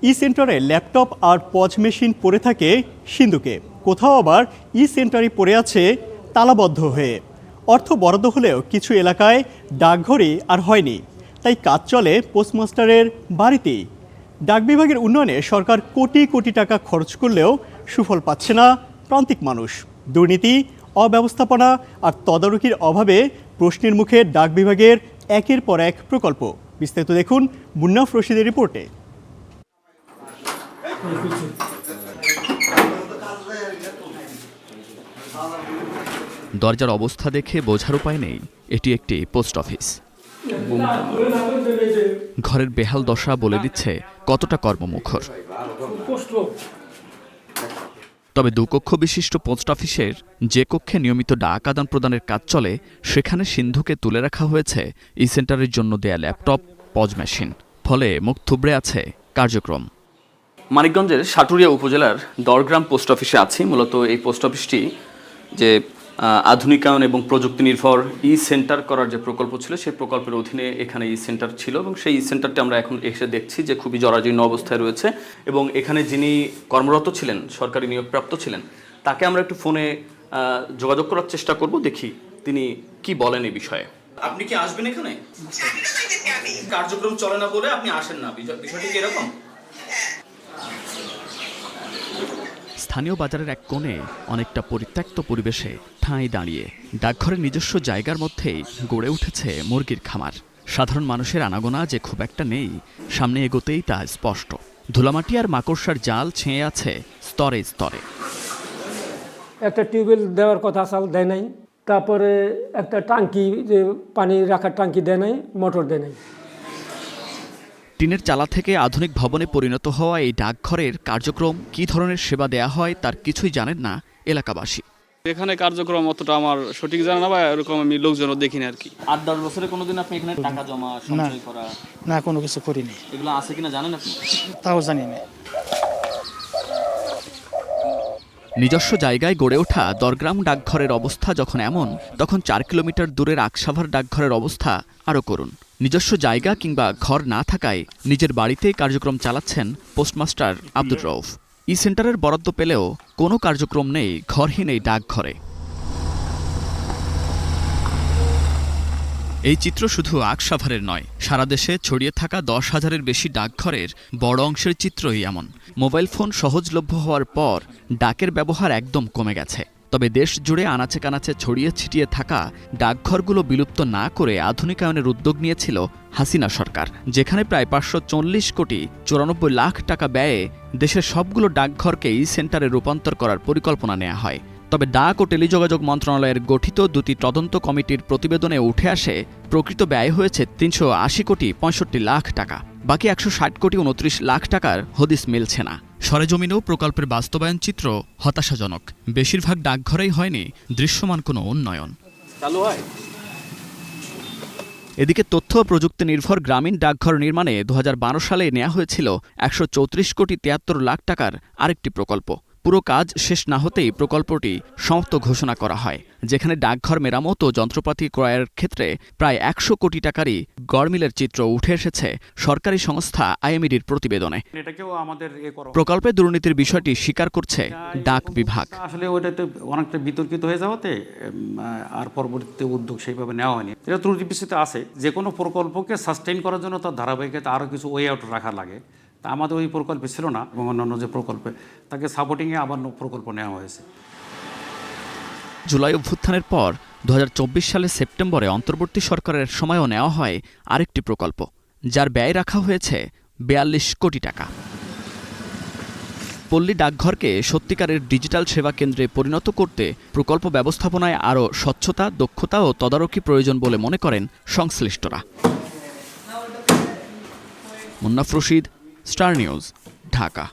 ই সেন্টারে ল্যাপটপ আর pause machine পড়ে থাকে সিন্ধুকে, কোথাও আবার ই সেন্টারই পড়ে আছে তালাবদ্ধ হয়ে। অর্থ বরাদ্দ হলেও কিছু এলাকায় ডাকঘরই আর হয়নি, তাই কাজ চলে পোস্টমাস্টারের বাড়িতেই। ডাক বিভাগের উন্নয়নে সরকার কোটি কোটি টাকা খরচ করলেও সুফল পাচ্ছে না প্রান্তিক মানুষ। দুর্নীতি, অব্যবস্থাপনা আর তদারকির অভাবে প্রশ্নের মুখে ডাক বিভাগের একের পর এক প্রকল্প। বিস্তারিত দেখুন মুন্নাফ রশিদের রিপোর্টে। দরজার অবস্থা দেখে বোঝার উপায় নেই এটি একটি পোস্ট অফিস। ঘরের বেহাল দশা বলে দিচ্ছে কতটা কর্মমুখর। তবে দুকক্ষ বিশিষ্ট পোস্ট অফিসের যে কক্ষে নিয়মিত ডাক আদান প্রদানের কাজ চলে, সেখানে সিন্ধুকে তুলে রাখা হয়েছে ই সেন্টারের জন্য দেয়া ল্যাপটপ, পজ মেশিন। ফলে মুখ থুবড়ে আছে কার্যক্রম। মানিকগঞ্জের সাটুরিয়া উপজেলার দরগ্রাম পোস্ট অফিসে আছি। মূলত এই পোস্ট অফিসটি যে আধুনিকায়ন এবং প্রযুক্তি নির্ভর ই সেন্টার করার যে প্রকল্প ছিল, সেই প্রকল্পের অধীনে এখানে ই সেন্টার ছিল এবং সেই ই সেন্টারটি আমরা এখন এসে দেখছি যে খুবই জরাজীর্ণ অবস্থায় রয়েছে। এবং এখানে যিনি কর্মরত ছিলেন, সরকারি নিয়োগপ্রাপ্ত ছিলেন, তাকে আমরা একটু ফোনে যোগাযোগ করার চেষ্টা করব, দেখি তিনি কি বলেন এই বিষয়ে। আপনি কি আসবেন এখানে? কার্যক্রম চলে না বলে আপনি আসেন না, বিষয়টি কি এরকম? স্থানীয় বাজারের এক কোণে অনেকটা পরিত্যক্ত পরিবেশে ঠাঁই দাঁড়িয়ে ডাকঘরের নিজস্ব জায়গার মধ্যেই গড়ে উঠেছে মুরগির খামার। সাধারণ মানুষের আনাগোনা যে খুব একটা নেই, সামনে এগোতেই তা স্পষ্ট। ধুলামাটি আর মাকড়সার জাল ছেয়ে আছে স্তরে স্তরে। একটা টিউবওয়েল দেওয়ার কথা চাল দেয় নাই, তারপরে একটা টাঙ্কি, যে পানি রাখার টাঙ্কি দেয় নাই, মোটর দেয় নাই। টিনের চালা থেকে আধুনিক ভবনে পরিণত হওয়া এই ডাকঘরের কার্যক্রম, কী ধরনের সেবা দেয়া হয় তার কিছুই জানেন না এলাকাবাসী। এখানে কার্যক্রম অতটা আমার সঠিক জানা না, বা এরকম আমি লোকজনও দেখিনি আর কি। ৮-১০ বছরে কোনোদিন আপনি এখানে টাকা জমা সঞ্চয় করা? না, কোনো কিছু করিনি। এগুলো আছে কিনা জানেন আপনি? তাও জানি না। নিজস্ব জায়গায় গড়ে ওঠা দরগ্রাম ডাকঘরের অবস্থা যখন এমন, তখন ৪ কিলোমিটার দূরের আকসাভার ডাকঘরের অবস্থা আরও করুণ। নিজস্ব জায়গা কিংবা ঘর না থাকায় নিজের বাড়িতেই কার্যক্রম চালাচ্ছেন পোস্টমাস্টার আব্দুর রউফ। ই সেন্টারের বরাদ্দ পেলেও কোনো কার্যক্রম নেই ঘরহীন এই ডাকঘরে। এই চিত্র শুধু আকসাভারের নয়, সারা দেশে ছড়িয়ে থাকা ১০,০০০-এর বেশি ডাকঘরের বড় অংশের চিত্রই এমন। মোবাইল ফোন সহজলভ্য হওয়ার পর ডাকের ব্যবহার একদম কমে গেছে। তবে দেশ জুড়ে আনাচে কানাচে ছড়িয়ে ছিটিয়ে থাকা ডাকঘরগুলো বিলুপ্ত না করে আধুনিকায়নের উদ্যোগ নিয়েছিল হাসিনা সরকার, যেখানে প্রায় ৫৪০ কোটি ৯৪ লাখ টাকা ব্যয়ে দেশের সবগুলো ডাকঘরকে ই সেন্টারে রূপান্তর করার পরিকল্পনা নেওয়া হয়। তবে ডাক ও টেলিযোগাযোগ মন্ত্রণালয়ের গঠিত দুটি তদন্ত কমিটির প্রতিবেদনে উঠে আসে প্রকৃত ব্যয় হয়েছে ৩৮০ কোটি ৬৫ লাখ টাকা। বাকি ১৬০ কোটি ২৯ লাখ টাকার হদিস মিলছে না। সরেজমিনেও প্রকল্পের বাস্তবায়ন চিত্র হতাশাজনক। বেশিরভাগ ডাকঘরেই হয়নি দৃশ্যমান কোনো উন্নয়ন। এদিকে তথ্য ও প্রযুক্তি নির্ভর গ্রামীণ ডাকঘর নির্মাণে ২০১২ সালে নেওয়া হয়েছিল ১৩৪ কোটি ৭৩ লাখ টাকার আরেকটি প্রকল্প। পুরো কাজ শেষ না হতেই প্রকল্পটি সমাপ্ত ঘোষণা করা হয়, যেখানে ডাকঘর মেরামত ও যন্ত্রপাতি ক্রয়ের ক্ষেত্রে প্রায় ১০০ কোটি টাকারই গড়মিলের চিত্র উঠে এসেছে সরকারি সংস্থা আইএমইডির প্রতিবেদনে। প্রকল্পে দুর্নীতির বিষয়টি স্বীকার করছে ডাক বিভাগ। আসলে ওইটাতে অনেকটা বিতর্কিত হয়ে যাওয়াতে আর পরবর্তীতে উদ্যোগ সেইভাবে নেওয়া হয়নি। এটা ত্রুটি বিস্তৃত আছে। যে কোনো প্রকল্পকে সাস্টেইন করার জন্য তার ধারাবাহিকতা আরও কিছু ওয়ে আউট রাখা লাগে। তা আমাদের ওই প্রকল্পে ছিল না, এবং অন্যান্য যে প্রকল্পে তাকে সাপোর্টিংয়ে আবার প্রকল্প নেওয়া হয়েছে। জুলাই অভ্যুত্থানের পর ২০২৪ সালের সেপ্টেম্বরে অন্তর্বর্তী সরকারের সময়ও নেওয়া হয় আরেকটি প্রকল্প, যার ব্যয় রাখা হয়েছে ৪২ কোটি টাকা। পল্লী ডাকঘরকে সত্যিকারের ডিজিটাল সেবা কেন্দ্রে পরিণত করতে প্রকল্প ব্যবস্থাপনায় আরও স্বচ্ছতা, দক্ষতা ও তদারকি প্রয়োজন বলে মনে করেন সংশ্লিষ্টরা। Munnaf Rashid, star news, Dhaka.